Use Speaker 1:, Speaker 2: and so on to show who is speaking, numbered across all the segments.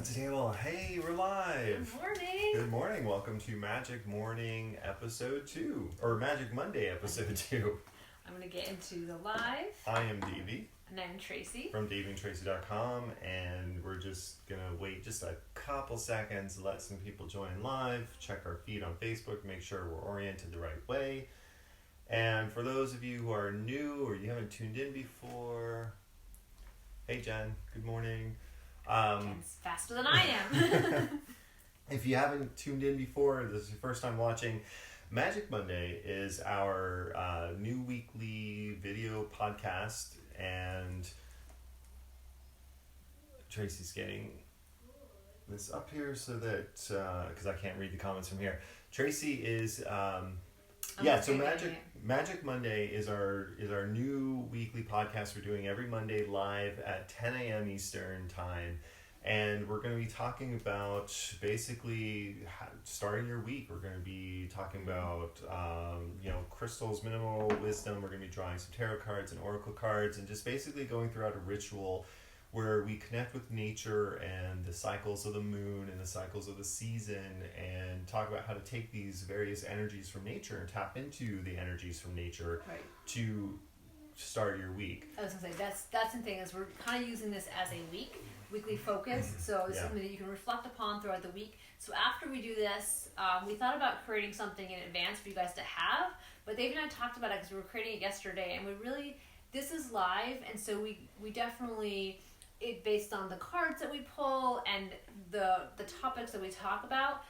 Speaker 1: at the table. Hey, we're live.
Speaker 2: Good morning.
Speaker 1: Good morning. Welcome to Magic Morning Episode 2, or Magic Monday Episode 2.
Speaker 2: I'm going to get into the live.
Speaker 1: I am Davy.
Speaker 2: And I'm Tracy.
Speaker 1: From DavyandTracy.com, and we're just going to wait just a couple seconds to let some people join live, check our feed on Facebook, make sure we're oriented the right way. And for those of you who are new or you haven't tuned in before, hey Jen, good morning.
Speaker 2: Jen's faster than I am.
Speaker 1: If you haven't tuned in before, this is your first time watching, Magic Monday is our new weekly video podcast, and Tracy's getting this up here so that, because I can't read the comments from here. Tracy is, Magic Monday is our new weekly podcast we're doing every Monday live at 10 a.m. Eastern time. And we're going to be talking about basically starting your week. We're going to be talking about, crystals, mineral wisdom. We're going to be drawing some tarot cards and oracle cards and just basically going throughout a ritual where we connect with nature and the cycles of the moon and the cycles of the season and talk about how to take these various energies from nature and tap into the energies from nature to start your week.
Speaker 2: I was going to say, that's the thing is we're kind of using this as a weekly focus. So it's something that you can reflect upon throughout the week. So after we do this, we thought about creating something in advance for you guys to have, but Dave and I talked about it because we were creating it yesterday, and this is live, and so we definitely, based on the cards that we pull and the topics that we talk about,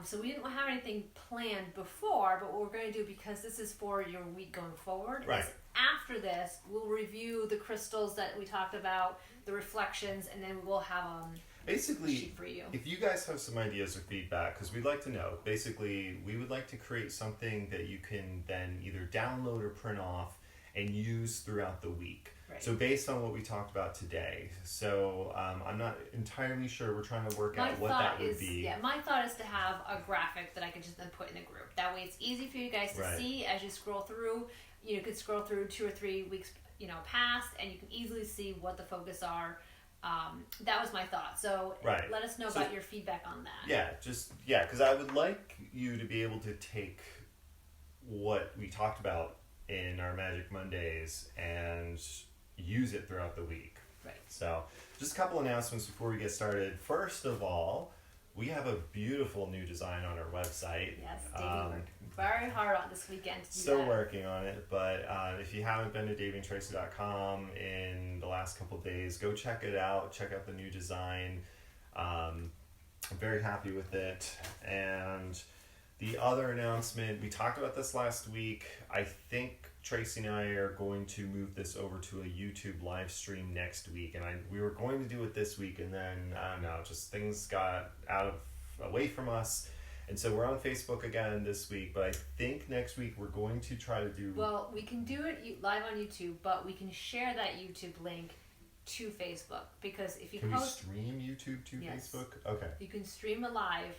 Speaker 2: so we didn't have anything planned before, but what we're going to do, because this is for your week going forward, is after this, we'll review the crystals that we talked about, the reflections, and then we'll have
Speaker 1: basically,
Speaker 2: a sheet for you.
Speaker 1: If you guys have some ideas or feedback, because we'd like to know, basically, we would like to create something that you can then either download or print off and use throughout the week.
Speaker 2: Right.
Speaker 1: So based on what we talked about today. So I'm not entirely sure. We're trying to work out what that would be.
Speaker 2: Yeah, my thought is to have a graphic that I could just then put in the group. That way it's easy for you guys to see as you scroll through. You could scroll through 2 or 3 weeks, past, and you can easily see what the focus are. That was my thought. So let us know about your feedback on that.
Speaker 1: Because I would like you to be able to take what we talked about in our Magic Mondays and use it throughout the week.
Speaker 2: Right.
Speaker 1: So just a couple announcements before we get started. First of all, we have a beautiful new design on our website.
Speaker 2: Yes, Davy worked very hard on this weekend to do
Speaker 1: Still working on it, but if you haven't been to DavyandTracy.com in the last couple of days, go check it out. Check out the new design. I'm very happy with it. And the other announcement, we talked about this last week. I think Tracy and I are going to move this over to a YouTube live stream next week. And we were going to do it this week, and then, I don't know, just things got away from us. And so we're on Facebook again this week, but I think next week we're going to try to do...
Speaker 2: Well, we can do it live on YouTube, but we can share that YouTube link to Facebook, because if you
Speaker 1: Can we stream YouTube to Facebook? Okay.
Speaker 2: You can stream it live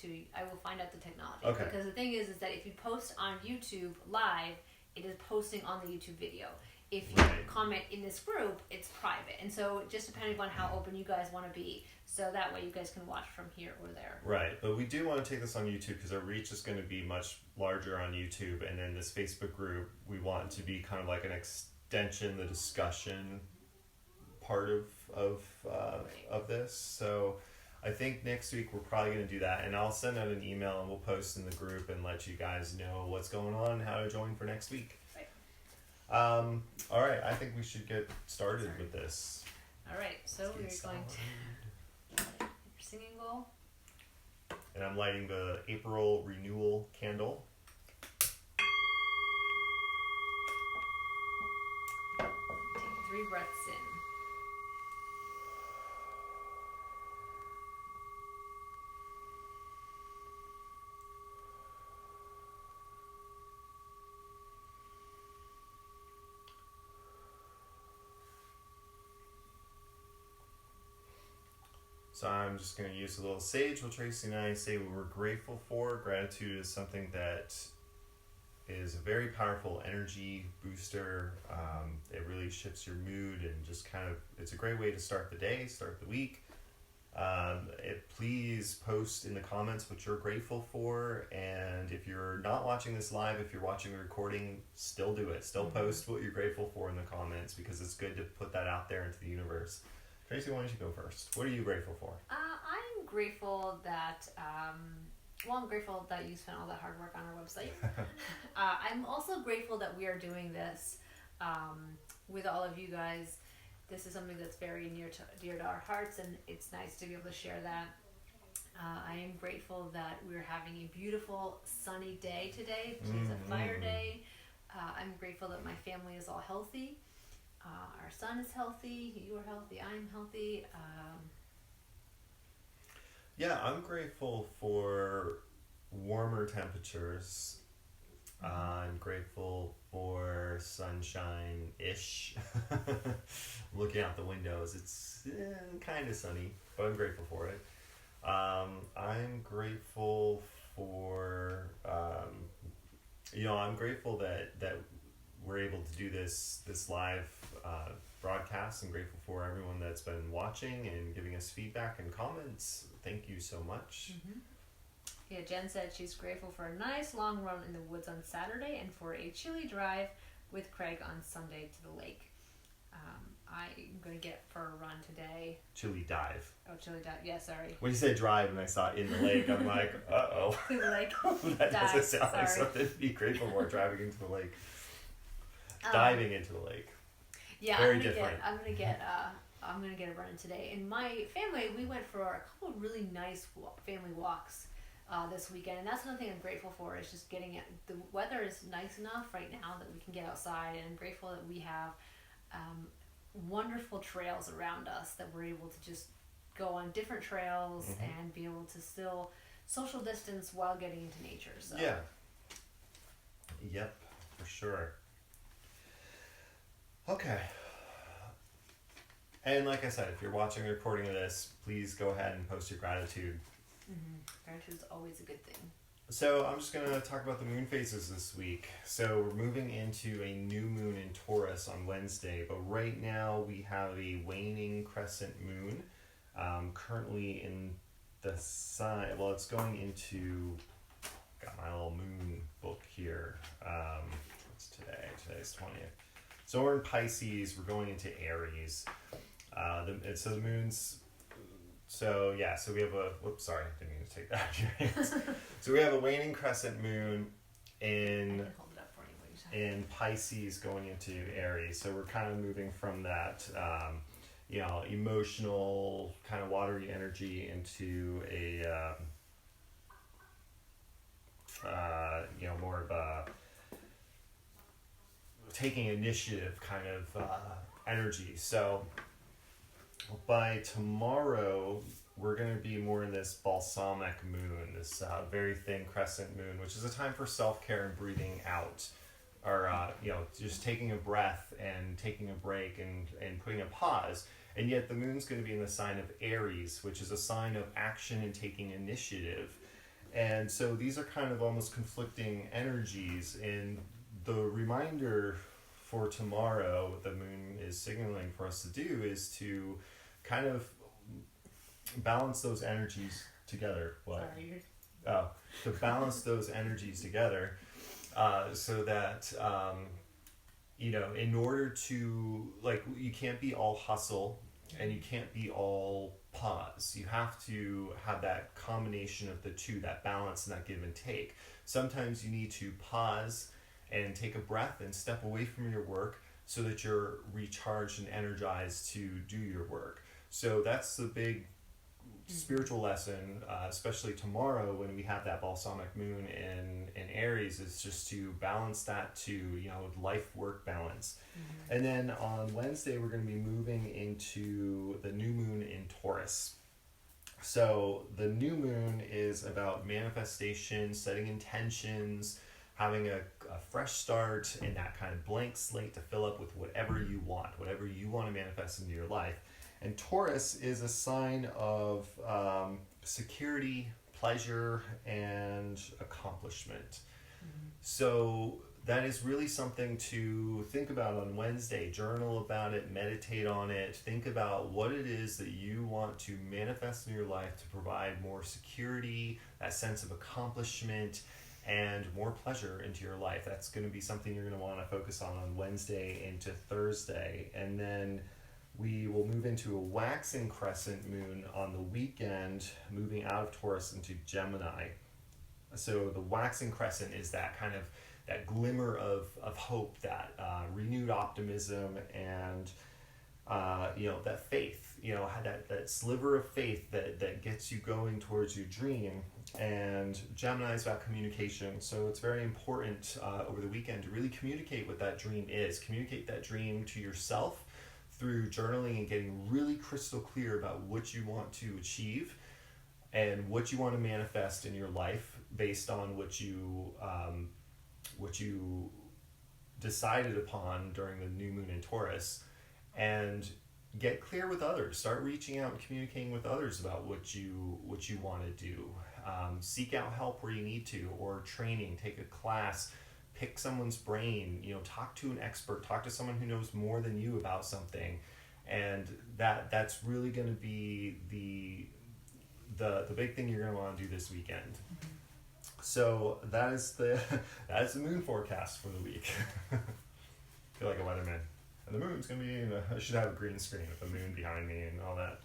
Speaker 2: to... I will find out the technology.
Speaker 1: Okay.
Speaker 2: Because the thing is that if you post on YouTube live, it is posting on the YouTube video. If you comment in this group, it's private. And so just depending on how open you guys want to be. So that way you guys can watch from here or there.
Speaker 1: Right. But we do want to take this on YouTube because our reach is going to be much larger on YouTube. And then this Facebook group, we want to be kind of like an extension, the discussion part of this. So I think next week we're probably going to do that. And I'll send out an email and we'll post in the group and let you guys know what's going on, how to join for next week. All right, I think we should get started with this.
Speaker 2: All right, so we're going to your singing bowl.
Speaker 1: And I'm lighting the April renewal candle.
Speaker 2: Take 3 breaths in.
Speaker 1: So I'm just going to use a little sage while Tracy and I say what we're grateful for. Gratitude is something that is a very powerful energy booster. It really shifts your mood and just kind of, it's a great way to start the day, start the week. Please post in the comments what you're grateful for, and if you're not watching this live, if you're watching the recording, still do it. Still post what you're grateful for in the comments, because it's good to put that out there into the universe. Tracy, why don't you go first? What are you grateful for?
Speaker 2: I'm grateful that, I'm grateful that you spent all that hard work on our website. I'm also grateful that we are doing this with all of you guys. This is something that's very dear to our hearts, and it's nice to be able to share that. I am grateful that we're having a beautiful sunny day today, which is a fire day. I'm grateful that my family is all healthy. Our son is healthy, you are healthy, I'm healthy.
Speaker 1: I'm grateful for warmer temperatures. I'm grateful for sunshine-ish. Looking out the windows, it's kind of sunny, but I'm grateful for it. I'm grateful for, I'm grateful that we're able to do this live broadcast. I'm grateful for everyone that's been watching and giving us feedback and comments. Thank you so much.
Speaker 2: Yeah, Jen said she's grateful for a nice long run in the woods on Saturday and for a chilly drive with Craig on Sunday to the lake. I'm going to get for a run today.
Speaker 1: Chilly dive.
Speaker 2: Oh, chilly dive. Yeah, sorry.
Speaker 1: When you say drive and I saw in the lake, I'm like, uh-oh.
Speaker 2: To the lake.
Speaker 1: That
Speaker 2: Dive,
Speaker 1: doesn't sound like
Speaker 2: sorry.
Speaker 1: something to be grateful for, driving into the lake. Diving into the lake.
Speaker 2: Yeah,
Speaker 1: Very
Speaker 2: I'm
Speaker 1: different.
Speaker 2: gonna get a run today. In my family, we went for a couple of really nice family walks this weekend, and that's another thing I'm grateful for. Is just getting it. The weather is nice enough right now that we can get outside, and I'm grateful that we have wonderful trails around us that we're able to just go on different trails and be able to still social distance while getting into nature. So.
Speaker 1: Yeah. Yep, for sure. Okay. And like I said, if you're watching a recording of this, please go ahead and post your gratitude.
Speaker 2: Gratitude is always a good thing.
Speaker 1: So I'm just going to talk about the moon phases this week. So we're moving into a new moon in Taurus on Wednesday, but right now we have a waning crescent moon currently in the sign. Well, it's going into, got my little moon book here. What's today? Today's 20th. So we're in Pisces, we're going into Aries. So the moon's, so we have a, whoops, sorry, I didn't mean to take that out of your hands. So we have a waning crescent moon in Pisces going into Aries. So we're kind of moving from that, emotional kind of watery energy into a, more of a taking initiative kind of energy. So by tomorrow, we're going to be more in this balsamic moon, this very thin crescent moon, which is a time for self-care and breathing out, or just taking a breath and taking a break and putting a pause. And yet the moon's going to be in the sign of Aries, which is a sign of action and taking initiative. And so these are kind of almost conflicting energies, and the reminder for tomorrow, what the moon is signaling for us to do is to kind of balance those energies together. What?
Speaker 2: Sorry.
Speaker 1: To balance those energies together, so that in order to, like, you can't be all hustle and you can't be all pause. You have to have that combination of the two, that balance and that give and take. Sometimes you need to pause and take a breath and step away from your work so that you're recharged and energized to do your work. So that's the big spiritual lesson, especially tomorrow when we have that balsamic moon in Aries, is just to balance that to, life-work balance. And then on Wednesday, we're going to be moving into the new moon in Taurus. So the new moon is about manifestation, setting intentions, having a fresh start, and that kind of blank slate to fill up with whatever you want to manifest into your life. And Taurus is a sign of security, pleasure, and accomplishment. So that is really something to think about on Wednesday. Journal about it, meditate on it, think about what it is that you want to manifest in your life to provide more security, that sense of accomplishment, and more pleasure into your life. That's going to be something you're going to want to focus on Wednesday into Thursday. And then we will move into a waxing crescent moon on the weekend, moving out of Taurus into Gemini. So the waxing crescent is that kind of that glimmer of hope, that renewed optimism, and that faith, that sliver of faith that gets you going towards your dream. And Gemini is about communication, so it's very important over the weekend to really communicate what that dream is. Communicate that dream to yourself through journaling and getting really crystal clear about what you want to achieve and what you want to manifest in your life based on what you decided upon during the new moon in Taurus, and get clear with others. Start reaching out and communicating with others about what you want to do. Seek out help where you need to, or training, take a class, pick someone's brain, talk to an expert, talk to someone who knows more than you about something. And that's really going to be the big thing you're going to want to do this weekend. Mm-hmm. So that is the moon forecast for the week. I feel like a weatherman. And the moon's going to be, I should have a green screen with the moon behind me and all that.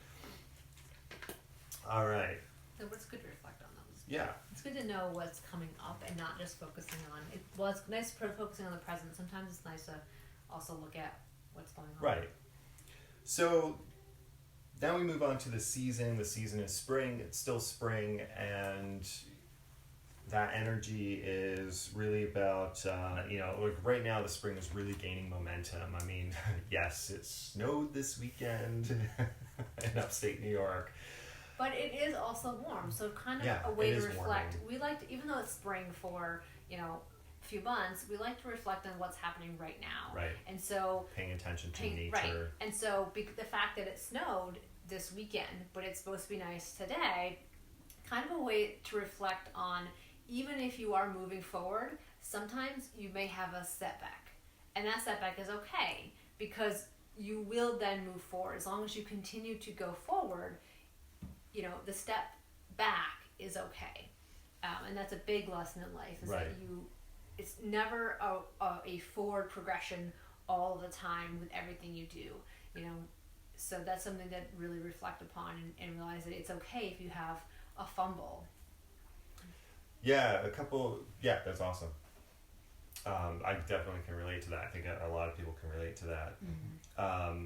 Speaker 1: All right.
Speaker 2: So it's good to reflect on those.
Speaker 1: Yeah.
Speaker 2: It's good to know what's coming up and not just focusing on it. Well, it's nice focusing on the present. Sometimes it's nice to also look at what's going on.
Speaker 1: Right. So now we move on to the season. The season is spring. It's still spring, and that energy is really about, like right now the spring is really gaining momentum. I mean, yes, it snowed this weekend in upstate New York.
Speaker 2: But it is also warm, so kind of a way to reflect. Warming. We like to, even though it's spring for, a few months, we like to reflect on what's happening right now.
Speaker 1: Right.
Speaker 2: And so
Speaker 1: paying attention to nature.
Speaker 2: Right. And so the fact that it snowed this weekend, but it's supposed to be nice today, kind of a way to reflect on, even if you are moving forward, sometimes you may have a setback. And that setback is okay, because you will then move forward. As long as you continue to go forward, the step back is okay. And that's a big lesson in life, is
Speaker 1: right.
Speaker 2: that it's never a forward progression all the time with everything you do, So that's something that really reflect upon and realize that it's okay if you have a fumble.
Speaker 1: Yeah, that's awesome. I definitely can relate to that. I think a lot of people can relate to that. Mm-hmm.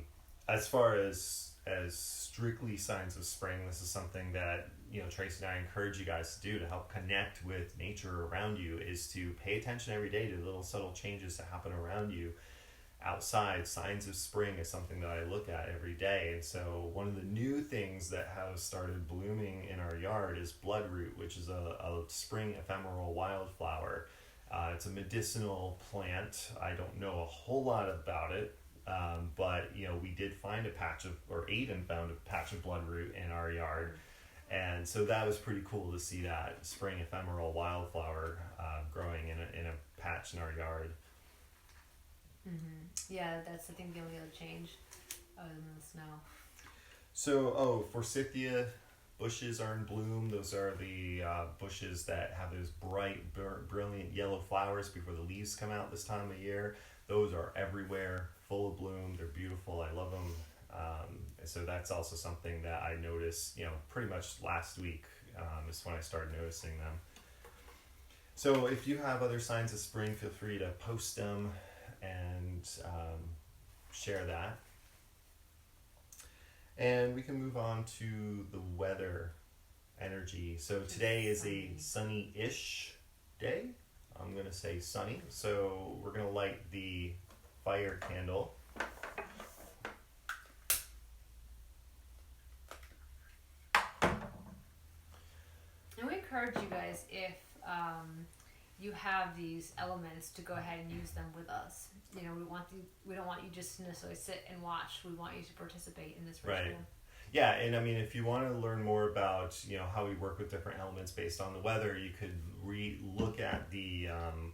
Speaker 1: As far as strictly signs of spring, this is something that Tracy and I encourage you guys to do to help connect with nature around you, is to pay attention every day to the little subtle changes that happen around you outside. Signs of spring is something that I look at every day. And so one of the new things that has started blooming in our yard is bloodroot, which is a spring ephemeral wildflower. It's a medicinal plant. I don't know a whole lot about it, but we did find Aiden found a patch of bloodroot in our yard. And so that was pretty cool to see that spring ephemeral wildflower growing in a patch in our yard.
Speaker 2: Mm-hmm. Yeah, that's I think the only other change other than the snow.
Speaker 1: So, forsythia bushes are in bloom. Those are the bushes that have those bright, brilliant yellow flowers before the leaves come out this time of year. Those are everywhere, full of bloom. They're beautiful. I love them. So that's also something that I noticed, pretty much last week is when I started noticing them. So if you have other signs of spring, feel free to post them and share that. And we can move on to the weather energy. So today is a sunny-ish day. I'm going to say sunny. So we're going to light the fire candle.
Speaker 2: And we encourage you guys, if you have these elements, to go ahead and use them with us. We don't want you just to necessarily sit and watch. We want you to participate in this ritual.
Speaker 1: Right. Yeah, and I mean, if you want to learn more about how we work with different elements based on the weather, you could look at the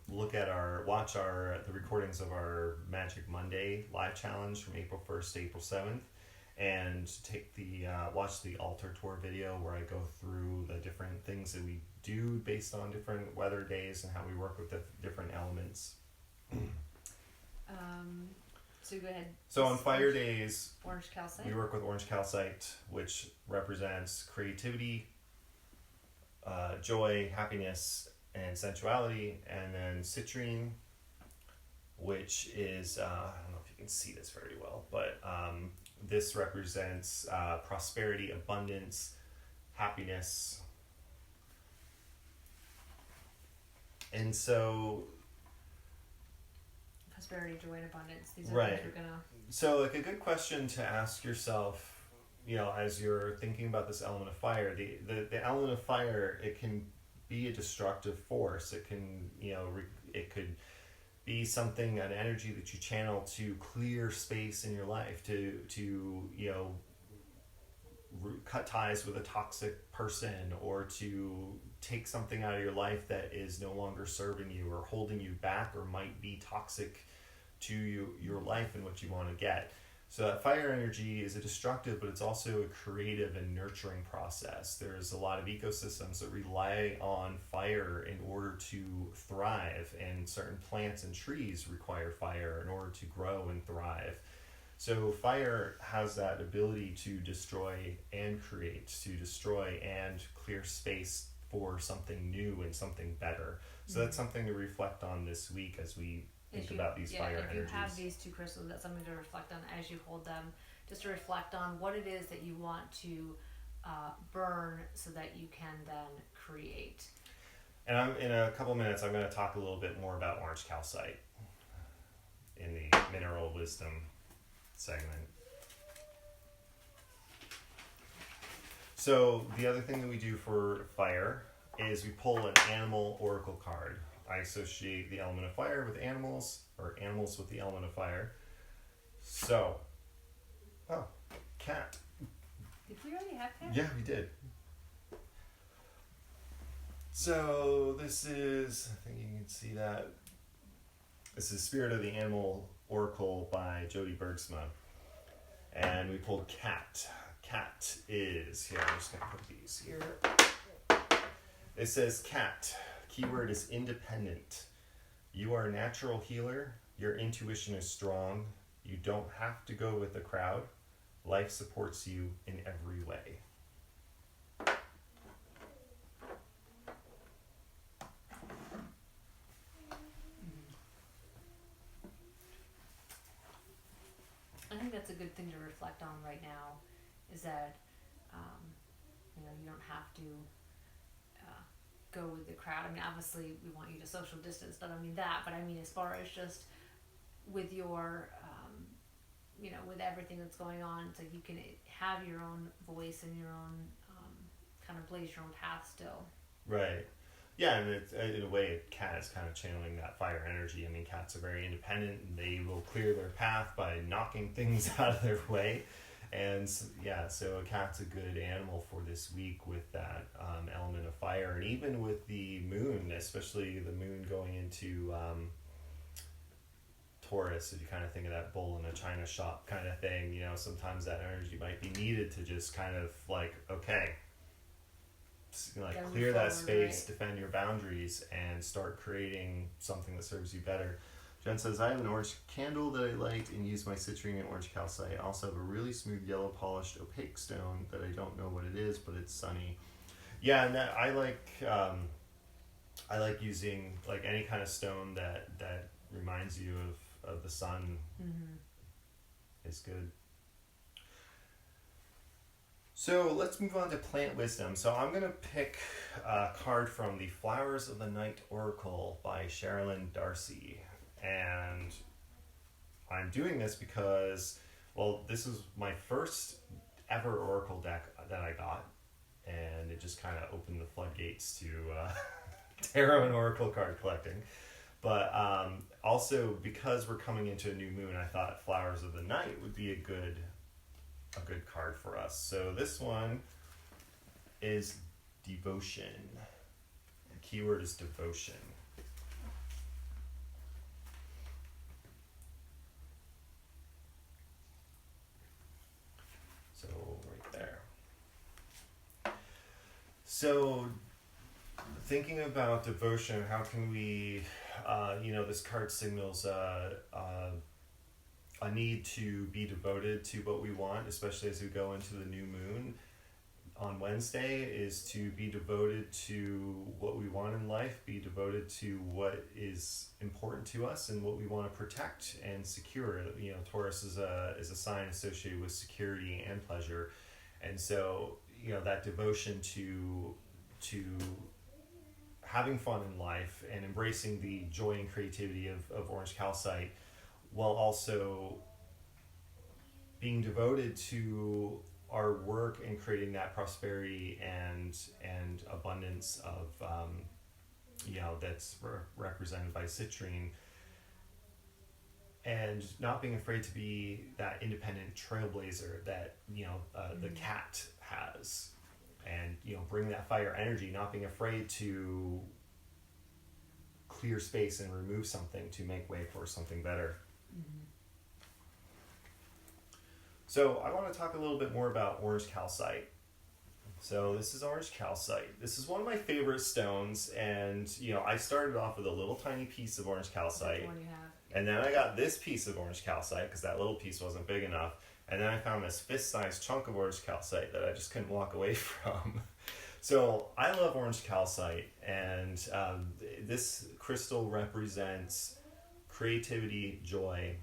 Speaker 1: the recordings of our Magic Monday live challenge from April 1st to April 7th, and watch the altar tour video where I go through the different things that we do based on different weather days and how we work with the different elements.
Speaker 2: So go ahead.
Speaker 1: So on fire days,
Speaker 2: orange calcite.
Speaker 1: we work with orange calcite, which represents creativity, joy, happiness, and sensuality. And then citrine, which is, I don't know if you can see this very well, but this represents prosperity, abundance, happiness. And so
Speaker 2: prosperity, joy, and abundance. These are
Speaker 1: right.
Speaker 2: things we're gonna.
Speaker 1: So, like, a good question to ask yourself, as you're thinking about this element of fire, the element of fire, it can be a destructive force. It can, it could be something, an energy that you channel to clear space in your life, to cut ties with a toxic person, or to take something out of your life that is no longer serving you or holding you back or might be toxic to your life and what you want to get. So that fire energy is a destructive, but it's also a creative and nurturing process. There's a lot of ecosystems that rely on fire in order to thrive, and certain plants and trees require fire in order to grow and thrive. So fire has that ability to destroy and create, to destroy and clear space for something new and something better. So that's something to reflect on this week as we think about these fire energies.
Speaker 2: If you have these two crystals, that's something to reflect on as you hold them, just to reflect on what it is that you want to burn so that you can then create.
Speaker 1: And in a couple minutes, I'm going to talk a little bit more about orange calcite in the mineral wisdom segment. So the other thing that we do for fire is we pull an animal oracle card. I associate the element of fire with animals, or animals with the element of fire. So, cat.
Speaker 2: Did we already have cat?
Speaker 1: Yeah, we did. So this is, I think you can see that. This is Spirit of the Animal Oracle by Jody Bergsma. And we pulled cat. Cat is, here, I'm just going to put these here. It says cat. Keyword is independent. You are a natural healer. Your intuition is strong. You don't have to go with the crowd. Life supports you in every way.
Speaker 2: I think that's a good thing to reflect on right now, is that you don't have to go with the crowd. I mean, obviously we want you to social distance, but I mean as far as just with your with everything that's going on, it's like you can have your own voice and your own kind of blaze your own path still.
Speaker 1: Right. Yeah, and it's, in a way, a cat is kind of channeling that fire energy. I mean, cats are very independent, and they will clear their path by knocking things out of their way. And yeah, so a cat's a good animal for this week with that element of fire. And even with the moon, especially the moon going into Taurus, if you kind of think of that bull in a china shop kind of thing, sometimes that energy might be needed to just kind of like, okay, clear that space, right? Defend your boundaries, and start creating something that serves you better. Jen says, I have an orange candle that I light and use my citrine and orange calcite. I also have a really smooth yellow polished opaque stone that I don't know what it is, but it's sunny. Yeah, and that I like using like any kind of stone that reminds you of the sun. Mm-hmm. Is good. So let's move on to plant wisdom. So I'm going to pick a card from the Flowers of the Night Oracle by Sherilyn Darcy. And I'm doing this because, this is my first ever Oracle deck that I got. And it just kind of opened the floodgates to tarot and Oracle card collecting. But also because we're coming into a new moon, I thought Flowers of the Night would be a good a good card for us. So this one is devotion. The keyword is devotion. So right there. So thinking about devotion, how can we, this card signals a need to be devoted to what we want, especially as we go into the new moon on Wednesday, is to be devoted to what we want in life, be devoted to what is important to us and what we want to protect and secure. Taurus is a sign associated with security and pleasure. And so, that devotion to having fun in life and embracing the joy and creativity of orange calcite, while also being devoted to our work and creating that prosperity and abundance of that's represented by citrine, and not being afraid to be that independent trailblazer that the cat has, and bring that fire energy, not being afraid to clear space and remove something to make way for something better. So I want to talk a little bit more about orange calcite. So this is orange calcite. This is one of my favorite stones, and I started off with a little tiny piece of orange calcite.
Speaker 2: The one you have.
Speaker 1: And then I got this piece of orange calcite because that little piece wasn't big enough. And then I found this fist-sized chunk of orange calcite that I just couldn't walk away from. So I love orange calcite, and this crystal represents creativity, joy,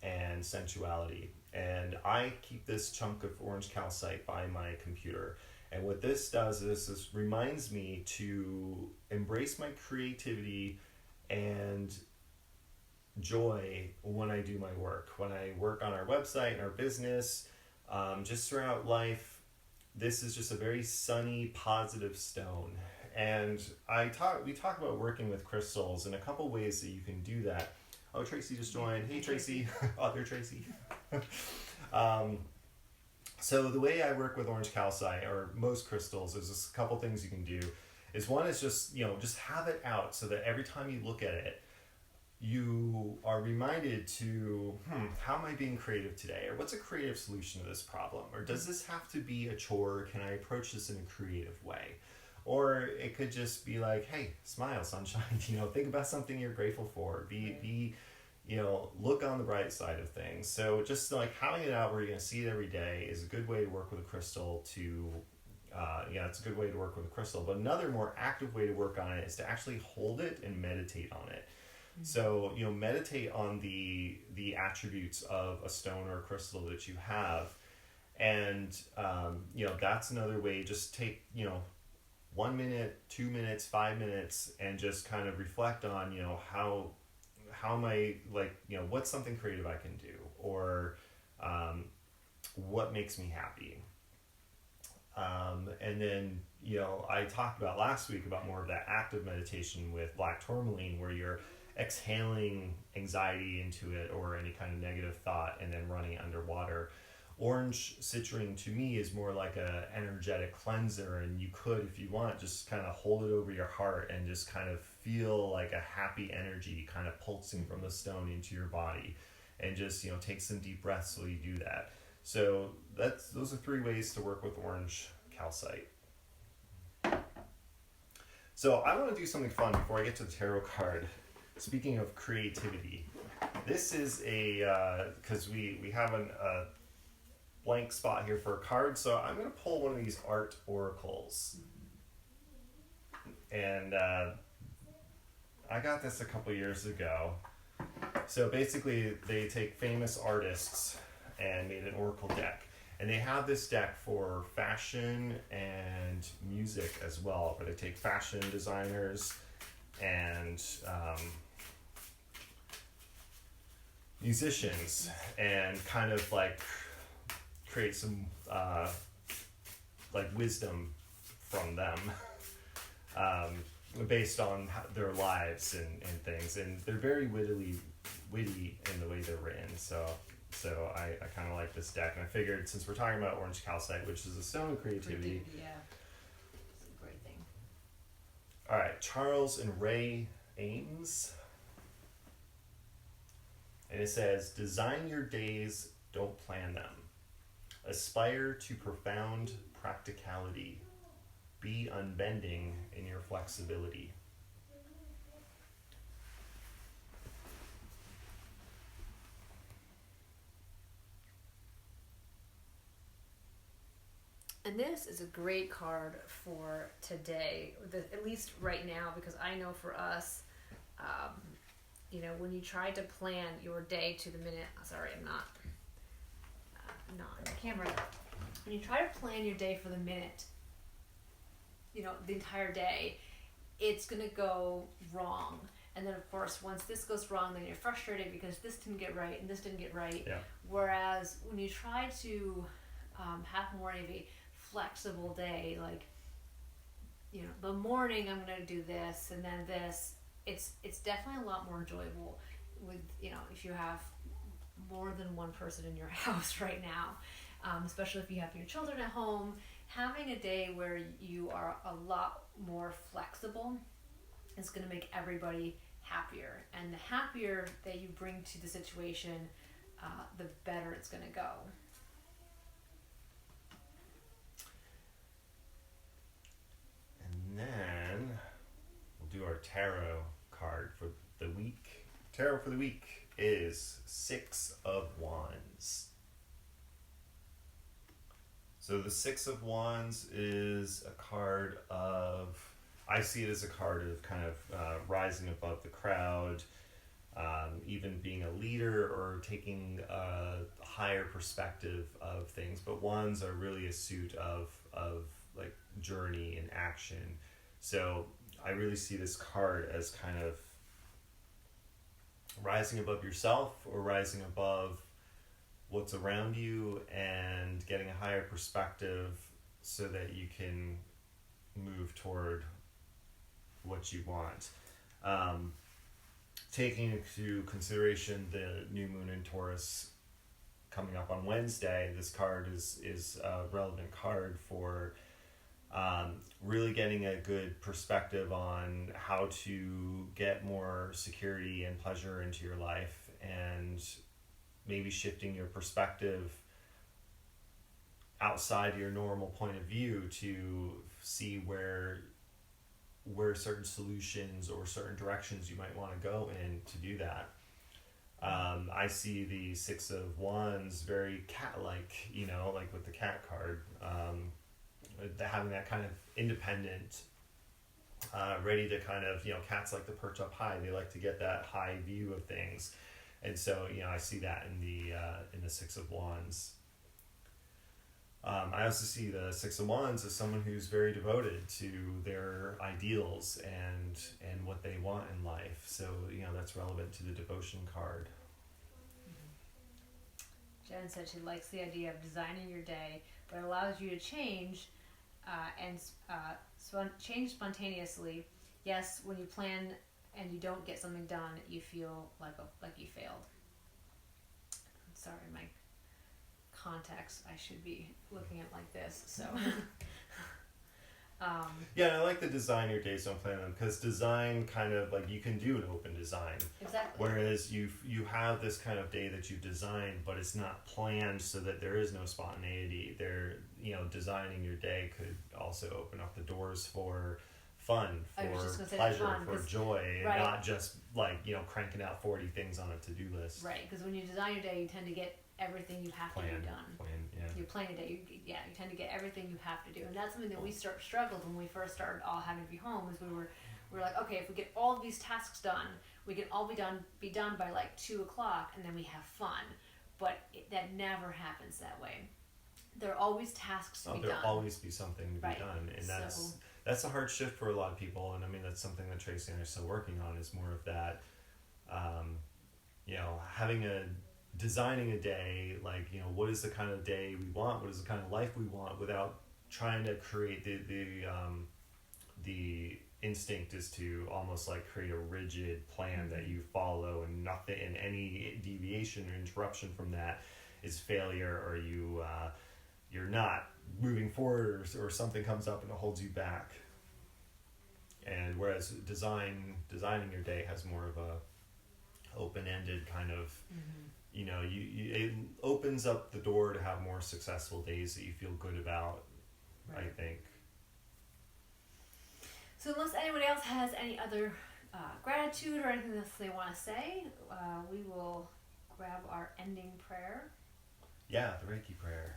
Speaker 1: and sensuality. And I keep this chunk of orange calcite by my computer. And what this does is this reminds me to embrace my creativity and joy when I do my work. When I work on our website and our business, just throughout life, this is just a very sunny, positive stone. And we talk about working with crystals and a couple ways that you can do that. Oh, Tracy just joined. Hey, Tracy. Other Tracy. So the way I work with orange calcite, or most crystals, is just a couple things you can do. One is just have it out so that every time you look at it, you are reminded to, how am I being creative today? Or what's a creative solution to this problem? Or does this have to be a chore? Can I approach this in a creative way? Or it could just be like, hey, smile, sunshine. Think about something you're grateful for. Be look on the bright side of things. So just like having it out where you're going to see it every day is a good way to work with a crystal it's a good way to work with a crystal. But another more active way to work on it is to actually hold it and meditate on it. So, meditate on the attributes of a stone or a crystal that you have. And, that's another way. Just take, 1 minute, 2 minutes, 5 minutes, and just kind of reflect on, how am I, what's something creative I can do? Or what makes me happy? And then, I talked about last week about more of that active meditation with black tourmaline, where you're exhaling anxiety into it or any kind of negative thought and then running it underwater. Orange citrine to me is more like a energetic cleanser, and you could, if you want, just kind of hold it over your heart and just kind of feel like a happy energy kind of pulsing from the stone into your body, and just take some deep breaths while you do that. So those are 3 ways to work with orange calcite. So I want to do something fun before I get to the tarot card. Speaking of creativity, this is because we have a blank spot here for a card, so I'm going to pull one of these art oracles. And I got this a couple years ago. So basically, they take famous artists and made an oracle deck. And they have this deck for fashion and music as well, where they take fashion designers and musicians and kind of create some wisdom from them based on their lives and things. And they're very witty in the way they're written. So So I kind of like this deck, and I figured since we're talking about orange calcite, which is a stone of creativity.
Speaker 2: Yeah, it's a great thing.
Speaker 1: All right, Charles and Ray Ames. And it says, design your days, don't plan them. Aspire to profound practicality. Be unbending in your flexibility.
Speaker 2: And this is a great card for today, at least right now, because I know for us, when you try to plan your day to the minute, sorry, I'm not on the camera. When you try to plan your day for the minute, the entire day, it's going to go wrong. And then, of course, once this goes wrong, then you're frustrated because this didn't get right and this didn't get right.
Speaker 1: Yeah.
Speaker 2: Whereas when you try to have more of a flexible day, like the morning I'm going to do this and then this, it's definitely a lot more enjoyable with if you have more than one person in your house right now, especially if you have your children at home. Having a day where you are a lot more flexible is going to make everybody happier, and the happier that you bring to the situation, the better it's going to go.
Speaker 1: And then we'll do our tarot card for the week. Tarot for the week is Six of Wands. So the Six of Wands is a card of, I see it as a card of kind of rising above the crowd, even being a leader or taking a higher perspective of things. But wands are really a suit of like journey and action. So I really see this card as kind of rising above yourself or rising above what's around you and getting a higher perspective so that you can move toward what you want. Taking into consideration the new moon in Taurus coming up on Wednesday, this card is a relevant card for really getting a good perspective on how to get more security and pleasure into your life, and maybe shifting your perspective outside your normal point of view to see where certain solutions or certain directions you might want to go in to do that. I see the Six of Wands very cat-like, like with the cat card, having that kind of independent, ready to kind of, cats like to perch up high. They like to get that high view of things. And so, I see that in the Six of Wands. I also see the Six of Wands as someone who's very devoted to their ideals and what they want in life. So, that's relevant to the devotion card.
Speaker 2: Jen said she likes the idea of designing your day, but it allows you to change change spontaneously. Yes, when you plan and you don't get something done, you feel like you failed. Sorry, my context, I should be looking at like this. So
Speaker 1: yeah, I like the design your days, don't plan them, because design kind of like you can do an open design.
Speaker 2: Exactly.
Speaker 1: Whereas you have this kind of day that you've designed, but it's not planned, so that there is no spontaneity. Designing your day could also open up the doors for fun, for pleasure, for joy, and not just like cranking out 40 things on a to-do list.
Speaker 2: Right, because when you design your day, you tend to get everything you have to be done. You plan a day. You tend to get everything you have to do, and that's something that we struggled when we first started all having to be home. Is we were like, okay, if we get all of these tasks done, we can all be done by like 2:00, and then we have fun. But that never happens that way. There are always tasks to be done.
Speaker 1: There'll always be something to be done, and that's a hard shift for a lot of people. And I mean, that's something that Tracy and I are still working on. Is more of that, designing a day, like, what is the kind of day we want? What is the kind of life we want, without trying to create the instinct is to almost like create a rigid plan that you follow, and nothing, and any deviation or interruption from that is failure, or you're not moving forward, or something comes up and it holds you back. And whereas designing your day has more of a open-ended kind of, you know, it opens up the door to have more successful days that you feel good about, right. I think.
Speaker 2: So unless anybody else has any other gratitude or anything else they want to say, we will grab our ending prayer.
Speaker 1: Yeah, the Reiki prayer,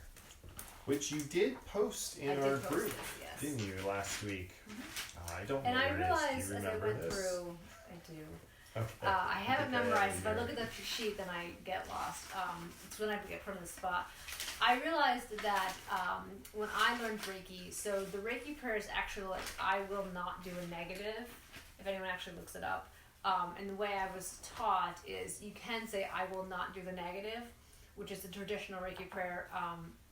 Speaker 1: which you did post in our group,
Speaker 2: yes.
Speaker 1: Didn't you, last week? I don't know.
Speaker 2: And I realized
Speaker 1: do you
Speaker 2: as I went through, I do.
Speaker 1: Okay.
Speaker 2: I have it memorized. If I look at the sheet, then I get lost. It's when I get put on the spot. I realized that when I learned Reiki, so the Reiki prayer is actually like, I will not do a negative, if anyone actually looks it up. And the way I was taught is you can say, I will not do the negative, which is the traditional Reiki prayer,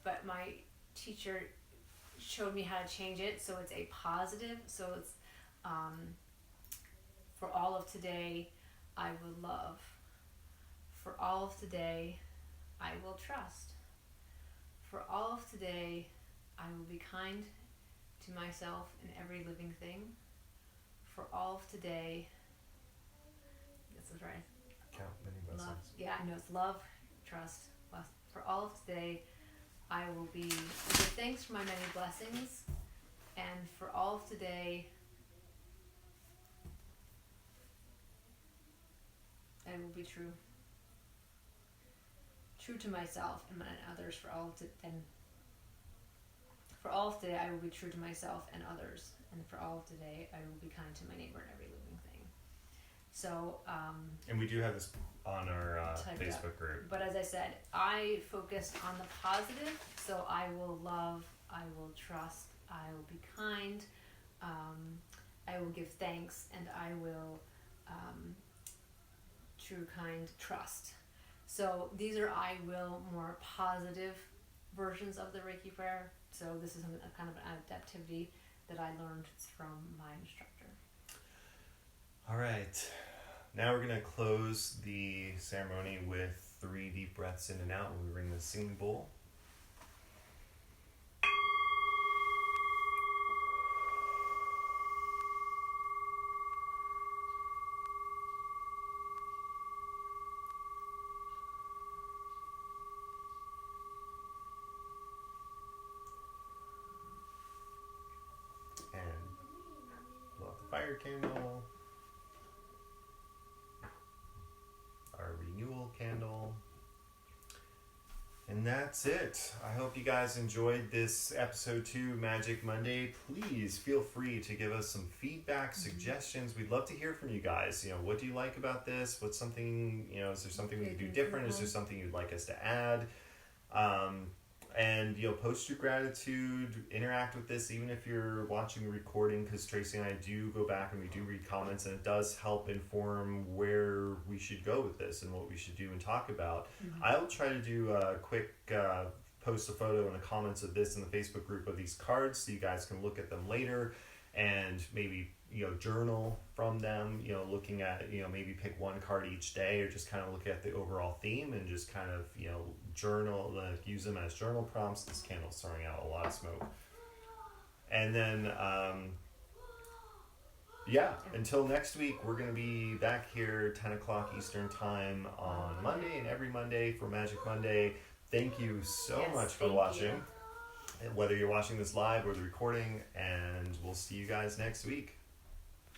Speaker 2: but my teacher showed me how to change it, so it's a positive. So it's, for all of today, I will love. For all of today, I will trust. For all of today, I will be kind to myself and every living thing. For all of today, this is right.
Speaker 1: Count many blessings.
Speaker 2: Love, yeah, I know it's love, trust, bless. For all of today, I will give thanks for my many blessings, and for all of today, I will be true to myself and others. For all of today, I will be true to myself and others, and for all of today, I will be kind to my neighbor and every living thing. So,
Speaker 1: and we do have this on our Facebook group.
Speaker 2: But as I said, I focused on the positive. So I will love, I will trust, I will be kind, I will give thanks, and I will true, kind, trust. So these are I will more positive versions of the Reiki prayer. So this is a kind of an adaptivity that I learned from my instructor.
Speaker 1: All right. Now we're going to close the ceremony with 3 deep breaths in and out when we ring the singing bowl. And blow out the fire candle. Our renewal candle. And that's it. I hope you guys enjoyed this episode 2, Magic Monday. Please feel free to give us some feedback, suggestions. We'd love to hear from you guys. You know, what do you like about this? What's something, you know, is there something we can do different? Is there something you'd like us to add? And, you know, post your gratitude, interact with this, even if you're watching a recording, because Tracy and I do go back and we do read comments, and it does help inform where we should go with this and what we should do and talk about. I'll try to do a quick post a photo in the comments of this in the Facebook group of these cards so you guys can look at them later and maybe, you know, journal from them, you know, looking at, you know, maybe pick one card each day, or just kind of look at the overall theme and just kind of, you know, journal, use them as journal prompts. This candle's throwing out a lot of smoke. And then, yeah, until next week, we're going to be back here 10 o'clock Eastern time on Monday, and every Monday for Magic Monday. Thank you so much for watching, whether you're watching this live or the recording, and we'll see you guys next week.